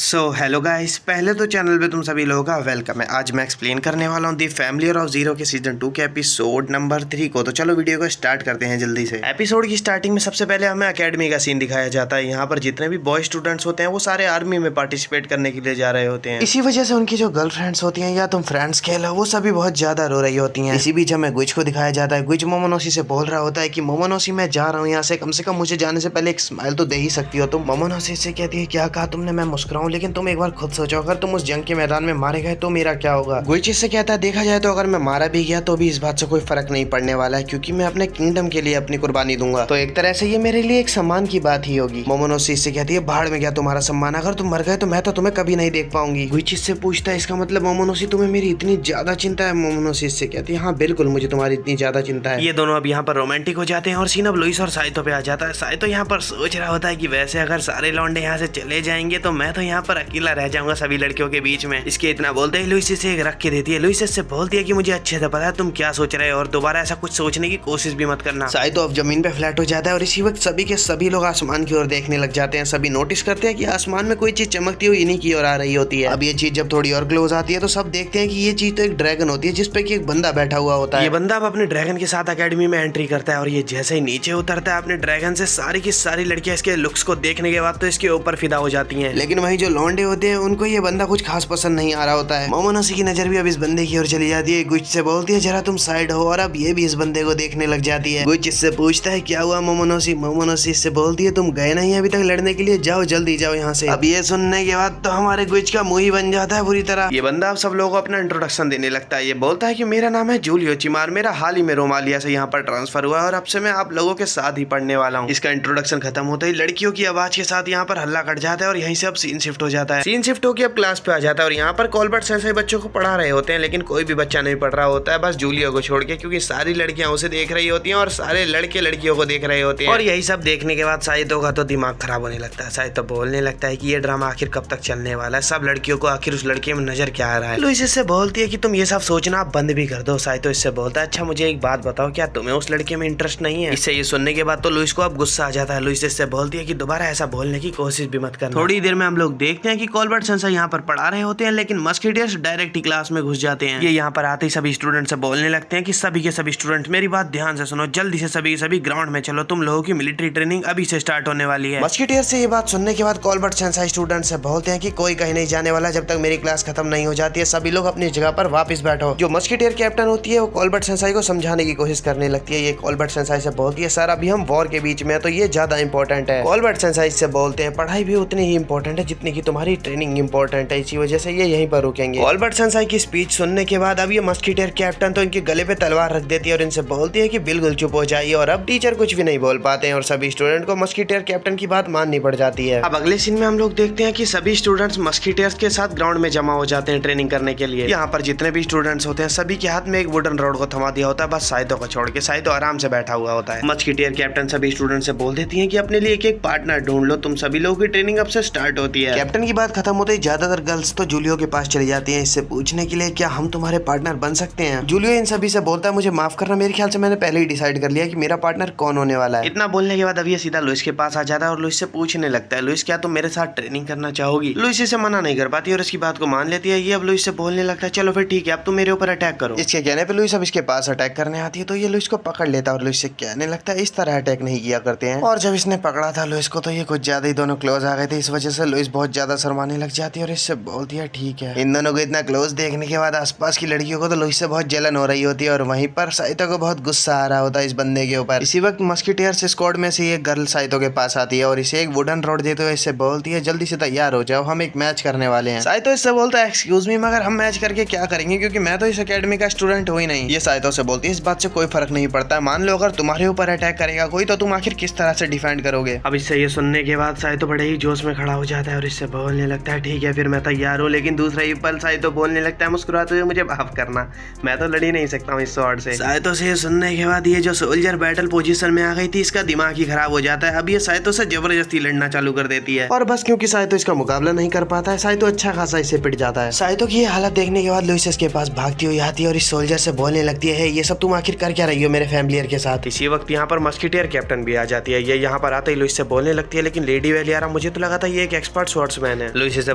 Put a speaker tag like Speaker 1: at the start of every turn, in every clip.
Speaker 1: Hello guys, पहले तो channel पे तुम सभी लोगों का वेलकम है। आज मैं एक्सप्लेन करने वाला हूँ दी फैमिली ऑफ जीरो के सीजन 2 के एपिसोड नंबर 3 को। तो चलो वीडियो को स्टार्ट करते हैं जल्दी से। एपिसोड की स्टार्टिंग में सबसे पहले हमें एकेडमी का सीन दिखाया जाता है। यहाँ पर जितने भी बॉय स्टूडेंट्स होते हैं वो सारे आर्मी में पार्टिसिपेट करने के लिए जा रहे होते हैं। इसी वजह से उनकी जो गर्लफ्रेंड्स होती हैं या तुम फ्रेंड्स कह लो, वो सभी बहुत ज्यादा रो रही होती है। इसी बीच हमें गुज को दिखाया जाता है। गुज मोमोनोसी से बोल रहा होता है कि मोमोनोसी मैं जा रहा हूँ यहाँ से, कम कम मुझे जाने से पहले एक स्माइल तो दे ही सकती हो तुम। मोमोनोसी से कहती है क्या कहा तुमने, मैं मुस्कुराऊं, लेकिन तुम एक बार खुद सोचो अगर तुम उस जंग के मैदान में मारे गए तो मेरा क्या होगा। गुइची से कहता है देखा जाए तो अगर मैं मारा भी गया तो भी इस बात से कोई फर्क नहीं पड़ने वाला है, क्योंकि मैं अपने किंगडम के लिए अपनी कुर्बानी दूंगा, तो एक तरह से ये मेरे लिए एक सम्मान की बात ही होगी। मोमोनोसी से कहती है भाड़ में गया तुम्हारा सम्मान, अगर तुम मर गए तो मैं तो तुम्हें कभी नहीं देख पाऊंगी। गुइची से पूछता है इसका मतलब मोमोनोसी तुम्हें मेरी इतनी ज्यादा चिंता है। मोमोनोसी से कहती है हाँ बिल्कुल, मुझे तुम्हारी इतनी ज्यादा चिंता है। ये दोनों अब यहाँ पर रोमांटिक हो जाते हैं और सीन अब लुइस और साइतो पे आ जाता है। साइतो यहाँ पर सोच रहा होता है कि वैसे अगर सारे लौंडे यहाँ से चले जाएंगे तो मैं तो यहाँ पर अकेला रह जाऊंगा सभी लड़कियों के बीच में। इसके इतना बोलते ही लुइस इसे एक रख के देती है। लुइस इससे बोलती है कि मुझे अच्छे से पता है तुम क्या सोच रहे हो और दोबारा ऐसा कुछ सोचने की कोशिश भी मत करना। साइतो अब जमीन पे फ्लैट हो जाता है और इसी वक्त सभी के सभी लोग आसमान की ओर देखने लग जाते हैं। सभी नोटिस करते हैं कि आसमान में कोई चीज चमकती हुई इन्हीं की ओर आ रही होती है। अब ये चीज जब थोड़ी और क्लोज आती है तो सब देखते हैं कि ये चीज तो एक ड्रैगन होती है जिसपे कि एक बंदा बैठा हुआ होता है। ये बंदा अब अपने ड्रैगन के साथ अकेडमी में एंट्री करता है और ये जैसे ही नीचे उतरता है अपने ड्रैगन से, सारी की सारी लड़कियां इसके लुक्स को देखने के बाद तो इसके ऊपर फिदा हो जाती हैं। लेकिन वही जो लौंडे होते हैं उनको ये बंदा कुछ खास पसंद नहीं आ रहा होता है। मोमोनोसी की नजर भी अब इस बंदे की ओर चली जाती है। गुइच से बोलती है जरा तुम साइड हो, और अब ये भी इस बंदे को देखने लग जाती है। गुइच इससे पूछता है क्या हुआ मोमोनोसी। मोमोनोसी इससे बोलती है तुम गए नहीं अभी तक लड़ने के लिए, जाओ जल्दी जाओ यहाँ से। अब ये सुनने के बाद तो हमारे गुइच का मुंह ही बन जाता है पूरी तरह। ये बंदा अब सब लोगों को अपना इंट्रोडक्शन देने लगता है। ये बोलता है कि मेरा नाम है जूलियो चिमार, मेरा हाल ही में रोमालिया से यहाँ पर ट्रांसफर हुआ और अब से मैं आप लोगों के साथ ही पढ़ने वाला हूँ। इसका इंट्रोडक्शन खत्म होता ही लड़कियों की आवाज के साथ यहाँ पर हल्ला कट जाता है और यहीं से अब सीन शिफ्ट हो जाता है। सीन शिफ्ट होकर अब क्लास पे आ जाता है और यहाँ पर कॉलबर्ट सेंसेई बच्चों को पढ़ा रहे होते हैं, लेकिन कोई भी बच्चा नहीं पढ़ रहा होता है, बस जूलियो को छोड़ के, क्योंकि सारी लड़कियां उसे देख रही होती हैं और सारे लड़के लड़कियों को देख रहे होते हैं। और यही सब देखने के बाद साइतो का तो दिमाग खराब होने लगता है। साइतो बोलने लगता है कि ये ड्रामा आखिर कब तक चलने वाला है, सब लड़कियों को आखिर उस लड़के में नजर क्या आ रहा है। लुइस इससे बोलती है कि तुम ये सब सोचना आप बंद भी कर दो। साइतो इससे बोलता है अच्छा मुझे एक बात बताओ, क्या तुम्हें उस लड़के में इंटरेस्ट नहीं है। इससे ये सुनने के बाद तो लुइस को अब गुस्सा आ जाता है। लुइस इससे बोलती है कि दोबारा ऐसा बोलने की कोशिश भी मत करना। थोड़ी देर में हम लोग देखते हैं कि कॉलबर्ट सेंसेई यहाँ पर पढ़ा रहे होते हैं, लेकिन मस्केटियर्स डायरेक्ट ही क्लास में घुस जाते हैं। ये यहाँ पर आते ही सभी स्टूडेंट से बोलने लगते हैं कि सभी के सभी स्टूडेंट मेरी बात ध्यान से सुनो, जल्दी से सभी सभी ग्राउंड में चलो, तुम लोगों की मिलिट्री ट्रेनिंग अभी से स्टार्ट होने वाली है। मस्केटियर से ये बात सुनने के बाद कॉलबर्ट सेंसेई स्टूडेंट से बोलते हैं कि कोई कहीं नहीं जाने वाला जब तक मेरी क्लास खत्म नहीं हो जाती है, सभी लोग अपनी जगह पर वापस बैठो। जो मस्केटियर कैप्टन होती है वो कॉलबर्ट सेंसेई को समझाने की कोशिश करने लगती है। ये कॉलबर्ट सेंसेई से बोलती है सर अभी हम वॉर के बीच में है तो ये ज्यादा इंपॉर्टेंट है। कॉलबर्ट सेंसेई से बोलते हैं पढ़ाई भी उतनी ही इंपॉर्टेंट है जितनी की तुम्हारी ट्रेनिंग इंपॉर्टेंट है, इसी वजह से ये यहीं पर रुकेंगे। कॉलबर्ट सेंसेई की स्पीच सुनने के बाद अब ये मस्केटियर कैप्टन तो इनके गले पे तलवार रख देती है और इनसे बोलती है कि बिल्कुल चुप हो जाइए, और अब टीचर कुछ भी नहीं बोल पाते हैं और सभी स्टूडेंट को मस्केटियर कैप्टन की बात माननी पड़ जाती है। अब अगले सीन में हम लोग देखते हैं कि सभी स्टूडेंट्स मस्केटियर्स के साथ ग्राउंड में जमा हो जाते हैं ट्रेनिंग करने के लिए। यहाँ पर जितने भी स्टूडेंट्स होते हैं सभी के हाथ में एक वुडन रॉड को थमा दिया होता है, बस साइतो को छोड़ के। साइतो आराम से बैठा हुआ होता है। मस्केटियर कैप्टन सभी स्टूडेंट से बोल देती है कि अपने लिए एक एक पार्टनर ढूंढ लो, तुम सभी लोगों की ट्रेनिंग अब से स्टार्ट होती है। कैप्टन की बात खत्म होते ही ज्यादातर गर्ल्स तो जूलियो के पास चली जाती है इससे पूछने के लिए क्या हम तुम्हारे पार्टनर बन सकते हैं। जूलियो इन सभी से बोलता है मुझे माफ करना, मेरे ख्याल से मैंने पहले ही डिसाइड कर लिया कि मेरा पार्टनर कौन होने वाला है। इतना बोलने के बाद अब ये सीधा लुइस के पास आ जाता है और लुइस से पूछने लगता है लुइस क्या तुम मेरे साथ ट्रेनिंग करना चाहोगी। लुइस इसे मना नहीं कर पाती और इसकी बात को मान लेती है। ये अब लुइस से बोलने लगता है चलो फिर ठीक है अब तुम मेरे ऊपर अटैक करो। इसके कहने पे लुइस अब इसके पास अटैक करने आती है तो ये लुइस को पकड़ लेता है और लुइस से कहने लगता है इस तरह अटैक नहीं किया करते हैं। और जब इसने पकड़ा था लुइस को तो ये कुछ ज्यादा ही दोनों क्लोज आ गए थे, इस वजह से लुइस बहुत ज्यादा शर्माने लग जाती है और इससे बोलती है ठीक है। इन दोनों को इतना क्लोज देखने के बाद आसपास की लड़कियों को तो लुइस से बहुत जलन हो रही होती है और वहीं पर साइतो को बहुत गुस्सा आ रहा होता है इस बंदे के ऊपर। इसी वक्त मस्केटियर्स स्क्वाड में से एक गर्ल साइतो के पास आती है और इसे एक वुडन रॉड देते हुए इससे बोलती है जल्दी से तैयार हो जाओ, हम एक मैच करने वाले हैं। साइतो इससे बोलता है एक्सक्यूज मी मगर हम मैच करके क्या करेंगे, क्योंकि मैं तो इस एकेडमी का स्टूडेंट हूं ही नहीं। ये साइतो से बोलती है इस बात से कोई फर्क नहीं पड़ता, मान लो अगर तुम्हारे ऊपर अटैक करेगा कोई तो तुम आखिर किस तरह से डिफेंड करोगे। अब इससे ये सुनने के बाद साइतो बड़े ही जोश में खड़ा हो जाता है और इससे बोलने लगता है ठीक है फिर मैं तैयार हूँ। लेकिन दूसरा ही पल साइतो बोलने लगता है मुस्कुराते हुए मुझे माफ करना, मैं तो लड़ ही नहीं सकता हूँ इस स्वॉर्ड से। साइतो से ये सुनने के बाद ये जो सोल्जर बैटल पोजीशन में आ गई थी इसका दिमाग ही खराब हो जाता है। अब ये साइतो से जबरदस्ती लड़ना चालू कर देती है और बस क्योंकि साइतो इसका मुकाबला नहीं कर पाता है साइतो अच्छा खासा इससे पिट जाता है। साइतो की ये हालत देखने के बाद लुइस इसके पास भागती हुई आती है और इस सोल्जर से बोलने लगती है ये सब तुम आखिर कर क्या रही हो मेरे फैमिलियर के साथ। इसी वक्त यहाँ पर मस्केटियर कैप्टन भी आ जाती है। ये यहाँ पर आते ही लुइस से बोलने लगती है लेकिन लेडी वेलियारा मुझे तो लगा था ये एक एक्सपर्ट स्वॉर्ड्समैन है। लुइस इसे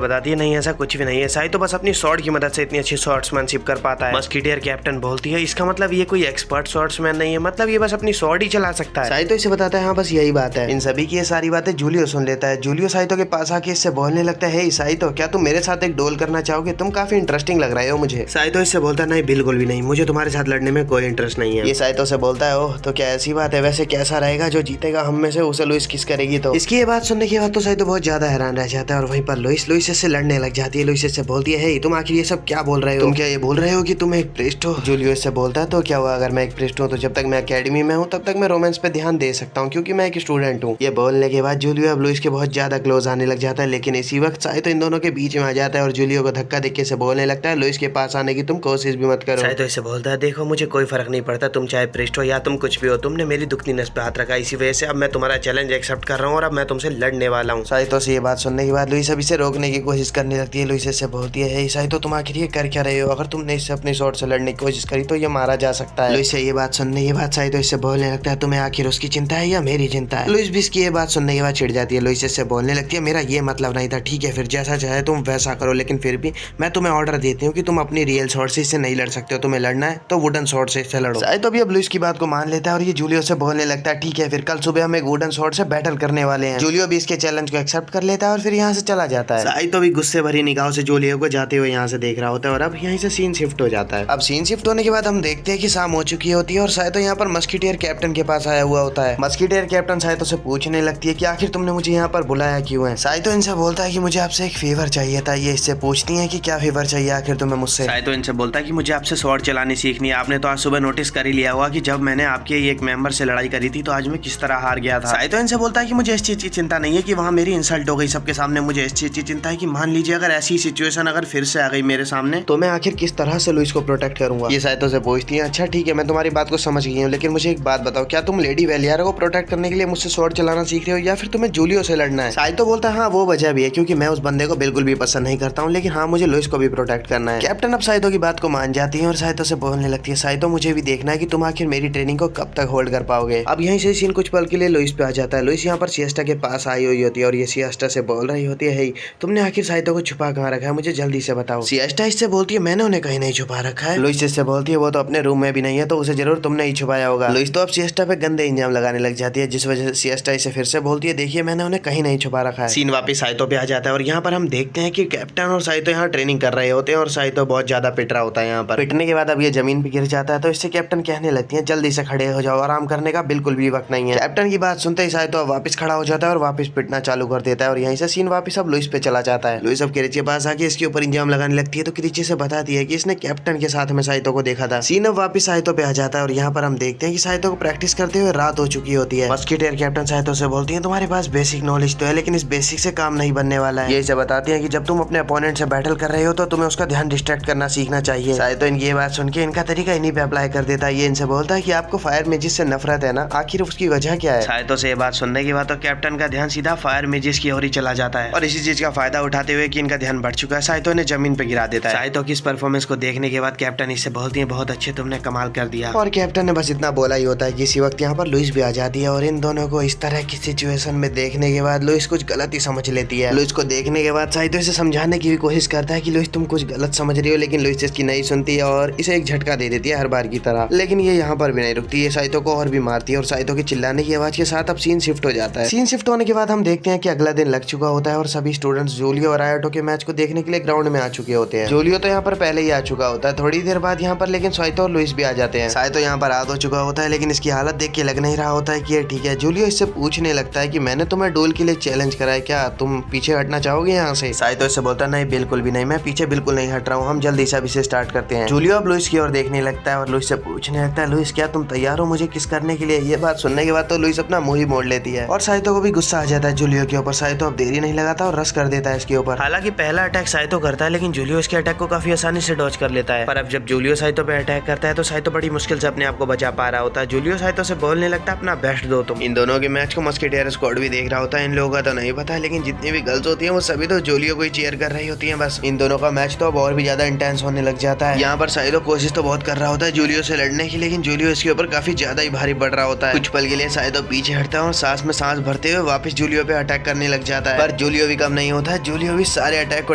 Speaker 1: बताती है नहीं ऐसा कुछ भी नहीं है, साइतो बस अपनी स्वॉर्ड की मदद से इतनी अच्छी स्वॉर्ड्समैनशिप कर पाता है। मस्कीटियर कैप्टन बोलती है इसका मतलब ये कोई एक्सपर्ट स्वॉर्ड्समैन नहीं है, मतलब ये बस अपनी स्वॉर्ड ही चला सकता है। साइतो इसे बताता है हाँ बस यही बात है। इन सभी की ये सारी बातें जूलियो सुन लेता है। जूलियो साइतो के पास आके इससे बोलने लगता है साइतो क्या तुम मेरे साथ एक डोल करना चाहोगे, तुम काफी इंटरेस्टिंग लग रहे हो मुझे। साइतो इससे बोलता है नहीं बिल्कुल भी नहीं, मुझे तुम्हारे साथ लड़ने में कोई इंटरेस्ट नहीं है। ये साइतो से बोलता है ओह तो क्या ऐसी बात है, वैसे कैसा रहेगा जो जीतेगा हम में से उसे लुइस किस करेगी। तो इसकी ये बात सुनने के बाद तो साइतो बहुत ज्यादा हैरान रह जाता है और वहीं पर लुइस इससे लड़ने लग जाती है। लुइस इससे बोलती है तुम आखिर ये सब क्या बोल रहे हो, तुम क्या ये बोल रहे हो कि तुम एक प्रीस्ट हो। जूलियो इससे बोलता है तो क्या हुआ अगर मैं एक प्रीस्ट हूँ, तो जब तक मैं अकेडमी में हूँ तब तक मैं रोमांस पे ध्यान दे सकता हूँ क्योंकि मैं एक स्टूडेंट हूँ। ये बोलने के बाद जूलियो अब लुइस के बहुत ज्यादा क्लोज आने लग जाता है, लेकिन इसी वक्त साइतो इन दोनों के बीच में आ जाता है और जूलियो को धक्का देके से बोलने लगता है लुइस के पास आने की तुम कोशिश भी मत करो। साइतो इससे बोलता है देखो मुझे कोई फर्क नहीं पड़ता, तुम चाहे प्रीस्ट हो या तुम कुछ भी हो, तुमने मेरी दुखती नस पे हाथ रखा, इसी वजह से अब मैं तुम्हारा चैलेंज एक्सेप्ट कर रहा हूँ और अब मैं तुमसे लड़ने वाला हूँ। साइतो से ये बात सुनने के बाद लुइस अब इसे रोकने की कोशिश करने लगती है। लुइस इससे बोलती है साइतो तुम आखिर ये कर क्या रहे हो, अगर तुमने इससे अपनी शॉट से लड़ने की कोशिश करी तो ये मारा जा सकता है। लुइस से ये बात सुनने के बाद साइतो इससे बोलने लगता है तुम्हें आखिर उसकी चिंता है या मेरी चिंता है। लुइस भी इसकी ये बात सुनने के बाद चिढ़ जाती है। लुइस इससे बोलने लगती है मेरा ये मतलब नहीं था, ठीक है फिर जैसा चाहे तुम वैसा करो, लेकिन फिर भी मैं तुम्हें ऑर्डर देती हूँ कि तुम अपनी रियल शॉट से इससे नहीं लड़ सकते हो, तुम्हें लड़ना है तो वुडन शॉट से इससे लड़ो। साइतो भी अब लुइस की बात को मान लेता है और ये जूलियो से बोलने लगता है ठीक है फिर कल सुबह हम एक वुडन शॉट से बैटल करने वाले हैं। जूलियो भी इसके चैलेंज को एक्सेप्ट कर लेता है और फिर यहाँ से चला जाता है। साइतो भी गुस्से भरी निगाहों से जूलियो को जाते हुए यहाँ से देख रहा होता है और अब यहीं से सीन शिफ्ट हो जाता है। अब सीन शिफ्ट होने के बाद हम देखते हैं कि शाम हो चुकी होती है और साइतो यहाँ पर मस्कीटियर कैप्टन के पास आया हुआ होता है। मस्कीटियर कैप्टन साइतो से पूछने लगती है कि आखिर तुमने मुझे यहाँ पर बुलाया क्यों है। साइतो इनसे बोलता है कि मुझे आपसे एक फेवर चाहिए था। ये इससे पूछती है कि क्या फेवर चाहिए आखिर तुम्हें मुझसे। साइतो इनसे बोलता है कि मुझे आपसे स्वॉर्ड चलानी सीखनी है। आपने तो आज सुबह नोटिस कर ही लिया होगा कि जब मैंने आपके एक मेंबर से लड़ाई करी थी तो आज मैं किस तरह हार गया था। साइतो इनसे बोलता है कि मुझे इस चीज की चिंता नहीं है कि वहाँ मेरी इंसल्ट हो गई सबके सामने, मुझे इस चीज की चिंता है कि मान लीजिए अगर ऐसी सिचुएशन अगर फिर से आ गई मेरे सामने तो मैं आखिर किस तरह से लुइस को प्रोटेक्ट करूंगा। ये साइतो से पूछती है अच्छा ठीक है मैं तुम्हारी बात को समझ गई हूँ, लेकिन मुझे एक बात बताओ क्या तुम लेडी वेलियारा को प्रोटेक्ट करने के लिए मुझसे स्वॉर्ड चलाना सीख रहे हो या फिर तुम्हें जूलियो से लड़ना है। साइतो बोलता है हाँ वो वजह भी है क्योंकि मैं उस बंदे को बिल्कुल भी पसंद नहीं करता हूँ, लेकिन हाँ मुझे लुइस को भी प्रोटेक्ट करना है। कैप्टन अब साइतो की बात को मान जाती है और साइतो से बोलने लगती है साइतो मुझे भी देखना है कि तुम आखिर मेरी ट्रेनिंग को कब तक होल्ड कर पाओगे। अब यहीं से सीन कुछ पल के लिए लुइस पे आ जाता है। लुइस यहाँ पर सिएस्टा के पास आई हुई होती है और ये सिएस्टा से बोल रही होती है तुमने आखिर साइतो को छुपा कहाँ रखा है, मुझे जल्दी से बताओ। सिएस्टा इससे बोलती है मैंने उन्हें कहीं नहीं छुपा रखा है। लुइस इससे बोलती है वो तो अपने रूम में भी नहीं है तो उसे जरूर तुमने ही छुपाया होगा। लुइस तो अब सिएस्टा पे गंदे इंजाम लगाने लग जाती है जिस वजह से सिएस्टा इसे फिर से बोलती है देखिए मैंने उन्हें कहीं नहीं छुपा रखा है। सीन वापस साइतो पे आ जाता है और यहाँ पर हम देखते हैं कि कैप्टन और साइतो यहाँ ट्रेनिंग कर रहे होते हैं और साइतो बहुत ज्यादा पिट रहा होता है। यहाँ पर पिटने के बाद अब ये जमीन पे गिर जाता है तो इससे कैप्टन कहने लगती है जल्दी से खड़े हो जाओ, आराम करने का बिल्कुल भी वक्त नहीं है। कैप्टन की बात सुनते ही साइतो वापस खड़ा हो जाता है और वापस पिटना चालू कर देता है और यहीं से सीन वापस अब लुइस पे चला जाता है। लुइस अब किरिची के पास आके इसके ऊपर इंजाम लगाने लगती है तो किरिची से बताती है कि इसने कैप्टन के साथ में साइतो को देखा था। सीन अब वापस साइतो पे आ जाता है और यहाँ पर हम देखते हैं कि साइतो को प्रैक्टिस करते हुए रात हो चुकी होती है। मस्कीटियर कैप्टन साइतो से बोलती है तुम्हारे पास बेसिक नॉलेज तो है लेकिन इस बेसिक से काम नहीं बनने वाला है। ये इसे बताती है कि जब तुम अपने अपोनेंट से बैटल कर रहे हो तो तुम्हें उसका ध्यान डिस्ट्रैक्ट करना सीखना चाहिए। साइतो इनकी ये बात सुन के इनका तरीका इन्हीं पे अप्लाई कर देता है। ये इनसे बोलता है कि आपको फायर मेजिस से नफरत है ना, आखिर उसकी वजह क्या है। साइतो से ये बात सुनने के बाद तो कैप्टन का ध्यान सीधा फायर मेजिस की ओर ही चला जाता है और इसी चीज का फायदा उठाते हुए कि इनका ध्यान बढ़ चुका है साइतो ने जमीन पे गिरा देता है। साइतो की इस परफॉर्मेंस को देखने के बाद कैप्टन इससे बोलती है बहुत अच्छे तुमने कमाल कर दिया और कैप्टन ने बस इतना बोला ही होता है कि इसी वक्त यहाँ पर लुइस भी आ जाती है और इन दोनों को इस तरह की सिचुएशन में देखने के बाद लुइस कुछ गलत ही समझ लेती है। लुइस को देखने के बाद साइतो इसे समझाने की भी कोशिश करता है कि लुइस तुम कुछ गलत समझ रही हो, लेकिन लुइस इसकी नहीं सुनती है और इसे एक झटका दे देती है हर बार की तरह। लेकिन ये यहाँ पर भी नहीं रुकती है, साइतो को और भी मारती है और साइतो के चिल्लाने की आवाज के साथ अब सीन शिफ्ट हो जाता है। सीन शिफ्ट होने के बाद हम देखते हैं कि अगला दिन लग चुका होता है और सभी स्टूडेंट्स जूलियो और आयोटो के मैच को देखने के लिए ग्राउंड में आ चुके होते हैं। जूलियो तो यहाँ पर पहले ही आ चुका होता है थोड़ी देर बाद यहाँ पर, लेकिन साइतो और लुइस भी आ जाते हैं। साइतो यहाँ पर आद हो चुका होता है लेकिन इसकी हालत देख के लग नहीं रहा होता है कि ये ठीक है। जूलियो इससे पूछने लगता है कि मैंने तुम्हें डुएल के लिए चैलेंज करा है, क्या तुम पीछे हटना चाहोगे यहाँ से। साइतो इससे बोलता है नहीं बिल्कुल भी नहीं, मैं पीछे बिल्कुल नहीं हट रहा हूँ, हम जल्दी से अब इसे स्टार्ट करते हैं। जूलियो अब लुइस की ओर देखने लगता है और लुइस से पूछने लगता है लुइस क्या तुम तैयार हो मुझे किस करने के लिए। ये बात सुनने के बाद तो लुइस अपना मुंह ही मोड़ लेती है और साइतो को भी गुस्सा आ जाता है जूलियो के ऊपर। साइतो अब देरी नहीं लगाता और रश कर देता है इसके ऊपर। हालांकि पहला अटैक साइतो करता है लेकिन जूलियो इसके अटैक को काफी आसानी से डॉज कर लेता है। पर अब जब जूलियो साइतो पे अटैक करता है तो साइतो बड़ी मुश्किल से अपने आप को बचा पा रहा होता है। जूलियो साइतो से बोलने लगता है अपना बेस्ट दो तुम। इन दोनों के मैच को मस्कीटियर स्क्वाड भी देख रहा होता है, इन लोगों का तो नहीं पता लेकिन जितनी भी गर्ल्स होती हैं वो सभी तो जूलियो को ही चीयर कर रही होती हैं। बस इन दोनों का मैच तो अब और भी ज्यादा इंटेंस होने लग जाता है। यहाँ पर साइतो कोशिश तो बहुत कर रहा होता है जूलियो से लड़ने की, लेकिन जूलियो इसके ऊपर काफी ज्यादा ही भारी पड़ रहा होता है। कुछ पल के लिए साइतो पीछे हटता है और सांस में सांस भरते हुए वापस जूलियो पे अटैक करने लग जाता है। पर जूलियो जूलियो भी कम नहीं होता है, जूलियो भी सारे अटैक को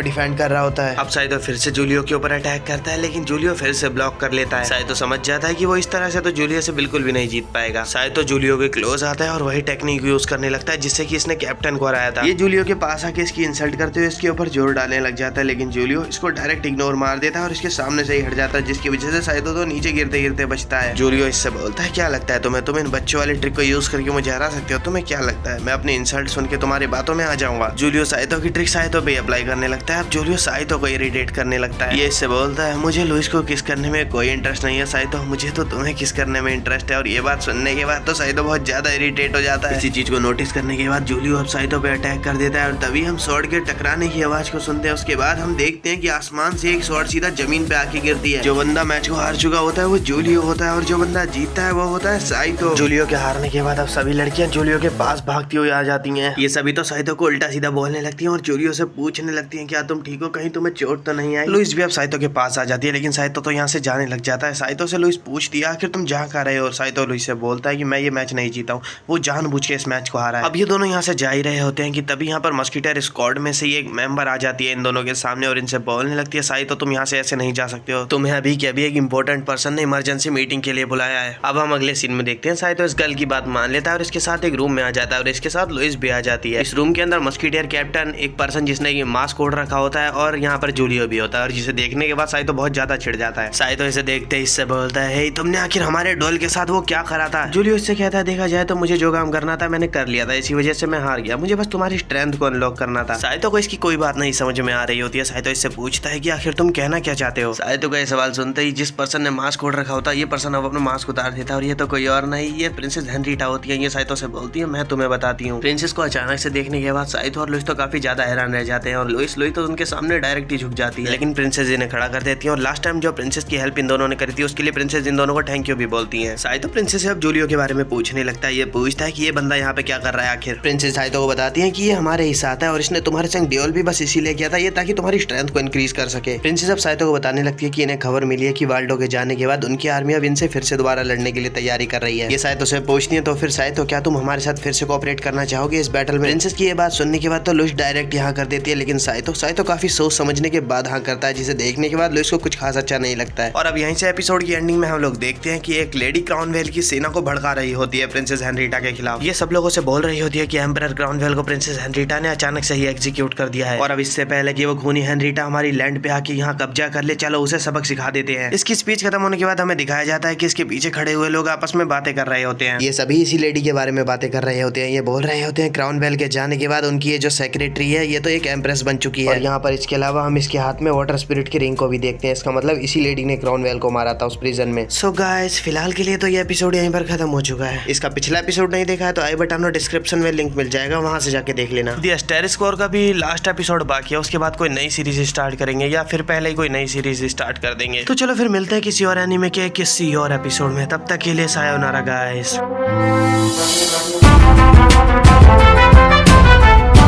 Speaker 1: डिफेंड कर रहा होता है। अब साइतो फिर से जूलियो के ऊपर अटैक करता है, लेकिन जूलियो फिर से ब्लॉक कर लेता है। साइतो समझ जाता है कि वो इस तरह से तो जूलियो से बिल्कुल भी नहीं जीत पाएगा। साइतो जूलियो के क्लोज आता है और वही टेक्निक यूज करने लगता है जिससे कि इसने कैप्टन को हराया था। ये जूलियो के पास आके इसकी इंसल्ट करते हुए इसके ऊपर जोर डालने लग जाता है, लेकिन जूलियो इसको डायरेक्ट इग्नोर मार देता है और इसके सामने से ही हट जाता है, जिसकी वजह से साइतो तो नीचे गिरते गिरते बचता है। जूलियो इससे बोलता है, क्या लगता है तुम्हें, तुम इन बच्चों वाली ट्रिक को यूज करके मुझे हरा सकते हो? तुम्हें क्या लगता है मैं अपनी इंसल्ट सुन के तुम्हारी बातों में आ जाऊंगा? जूलियो साइतो की ट्रिक साइतो पे अप्लाई करने लगता है। अब जूलियो साइतो को इरिटेट करने लगता है। ये इससे बोलता है, मुझे लुइस को किस करने में कोई इंटरेस्ट नहीं है साइतो, मुझे तो तुम्हें किस करने में इंटरेस्ट है। और ये बात सुनने के बाद तो साइतो बहुत ज्यादा इरिटेट हो जाता है। इसी चीज को नोटिस करने के बाद जूलियो अब साइतो पे अटैक कर देता है और तभी हम स्वॉर्ड के टकराने की आवाज को सुनते हैं। उसके बाद हम देखते हैं कि आसमान से एक स्वॉर्ड सीधा जमीन पे आके गिरती है। जो बंदा मैच को हार चुका होता है वो जूलियो होता है और जो बंदा जीतता है वो होता है साइतो। जूलियो के हारने के बाद अब सभी लड़कियां जूलियो के पास भागती हुई आ जाती हैं। ये सभी तो साइतो को उल्टा सीधा बोलने लगती हैं और जूलियो से पूछने लगती हैं, क्या तुम ठीक हो, कहीं तुम्हें चोट तो नहीं आई? लुइस भी अब साइतो के पास आ जाती है, लेकिन साइतो तो यहाँ से जाने लग जाता है। साइतो से लुइस पूछती है, आखिर तुम जा कहाँ रहे हो? और साइतो लुइस से बोलता है कि मैं ये मैच नहीं जीता हूँ, वो जानबूझ के इस मैच को हारा है। अब ये दोनों यहाँ से जा ही रहे होते हैं कि तभी यहाँ पर मस्कीटर स्क्वाड में से एक मेंबर आ जाती है इन दोनों के सामने और इनसे बोलने लगती है, साइतो तुम यहाँ से ऐसे नहीं जा सकते हो, तुम्हें अभी के अभी एक इंपॉर्टेंट पर्सन ने इमरजेंसी मीटिंग के लिए बुलाया है। अब हम अगले सीन में देखते हैं साइतो इस गर्ल की बात मान लेता है और इसके साथ एक रूम में आ जाता है और इसके साथ लुइस भी आ जाती है। इस रूम के अंदर मस्कीटियर कैप्टन, एक पर्सन जिसने ये मास्क ओढ़ रखा होता है और यहाँ पर जूलियो भी होता है और जिसे देखने के बाद साइतो बहुत ज्यादा चिढ़ जाता है। साइतो इसे देखते ही इससे बोलता है, हे तुमने आखिर हमारे डॉल के साथ वो क्या करा था? जूलियो इससे कहता है, देखा जाए तो मुझे जो काम करना था मैंने कर लिया था, इसी वजह से मैं हार गया, मुझे बस तुम्हारी स्ट्रेंथ को अनलॉक करना था। साइतो को इसकी कोई बात नहीं समझ में आ रही होती है। साइतो इससे पूछता है कि आखिर तुम कहना क्या चाहते हो? साइतो का ये सवाल सुनते ही जिस पर्सन ने मास्क ओढ़ रखा होता है ये पर्सन अब अपना मास्क उतार देता है और ये तो कोई और नहीं, ये प्रिंसेस हेनरीटा होती है। ये साइतो से बोलती है, मैं तुम्हें बताती हूँ। प्रिंसेस को अचानक से देखने के बाद साइतो और लुइस तो काफी ज्यादा हैरान रह जाते हैं और लुइस तो उनके सामने डायरेक्ट ही झुक जाती है, लेकिन प्रिंसेस इन्हें खड़ा कर देती है और लास्ट टाइम जो प्रिंसेस की हेल्प इन दोनों ने करी थी उसके लिए प्रिंसेस इन दोनों को थैंक यू भी बोलती है। साइतो प्रिंसेस से अब जूलियो के बारे में पूछने लगता है। ये पूछता है कि ये बंदा यहाँ पे क्या कर रहा है आखिर? प्रिंसेस साइतो को बताती है कि ये हमारे ही साथ है और इसने तुम्हारे संग ड्यूल भी बस इसीलिए किया था ये ताकि तुम्हारी स्ट्रेंथ को इंक्रीज कर सके। प्रिंसेस अब साइतो को बताने लगती है कि इन्हें खबर मिली है कि वाल्डो के जाने के बाद उनकी आर्मी अब इनसे फिर से दोबारा लड़ने के लिए तैयारी कर रही है। ये साइतो से पूछती है, तो फिर साइतो क्या तुम हमारे साथ फिर से कोऑपरेट करना चाहोगे इस बैटल में? प्रिंसेस की ये बात सुनने के बाद तो लुइस डायरेक्ट यहाँ कर देती है, लेकिन साइतो काफी सोच समझने के बाद हाँ करता है, जिसे देखने के बाद लुइस को कुछ खास अच्छा नहीं लगता है। और अब यहीं से एपिसोड की एंडिंग में हम लोग देखते हैं कि एक लेडी क्राउनवेल की सेना को भड़का रही होती है प्रिंसेस हेनरीटा के खिलाफ। ये सब लोगों से बोल रही होती है कि एम्परर क्राउनवेल को प्रिंसेस हेनरीटा ने अचानक से ही एग्जीक्यूट कर दिया है और अब इससे पहले कि वो खूनी हेनरीटा हमारी लैंड पे आके यहाँ कब्जा कर ले, चलो उसे सबक सिखा देते हैं। इसकी स्पीच खत्म होने के बाद हमें दिखाया जाता है कि इसके पीछे खड़े हुए लोग आपस में बातें कर रहे होते हैं। ये सभी इसी लेडी के बारे में बातें कर रहे होते हैं। ये बोल रहे होते हैं क्राउनवेल के जाने के बाद उनकी ये जो सेक्रेटरी है ये तो एक एम्प्रेस बन चुकी है और यहाँ पर इसके अलावा हम इसके हाथ में वाटर स्पिरिट की रिंग को भी देखते हैं। इसका मतलब इसी लेडी ने क्राउनवेल को मारा था उस प्रिजन में। सो गाइस फिलहाल के लिए तो ये एपिसोड यहीं पर खत्म हो चुका है। इसका पिछला एपिसोड नहीं देखा है तो आई बटन और डिस्क्रिप्शन में लिंक मिल जाएगा, वहां से जाके देख लेना। द एस्टेरिक स्कोर का भी लास्ट एपिसोड बाकी है, उसके बाद कोई नई सीरीज स्टार्ट करेंगे या फिर पहले ही कोई नई सीरीज स्टार्ट कर देंगे। तो चलो फिर मिलते हैं किसी और एनीमे के किसी और एपिसोड में, तब तक के लिए सायोनारा गाइस।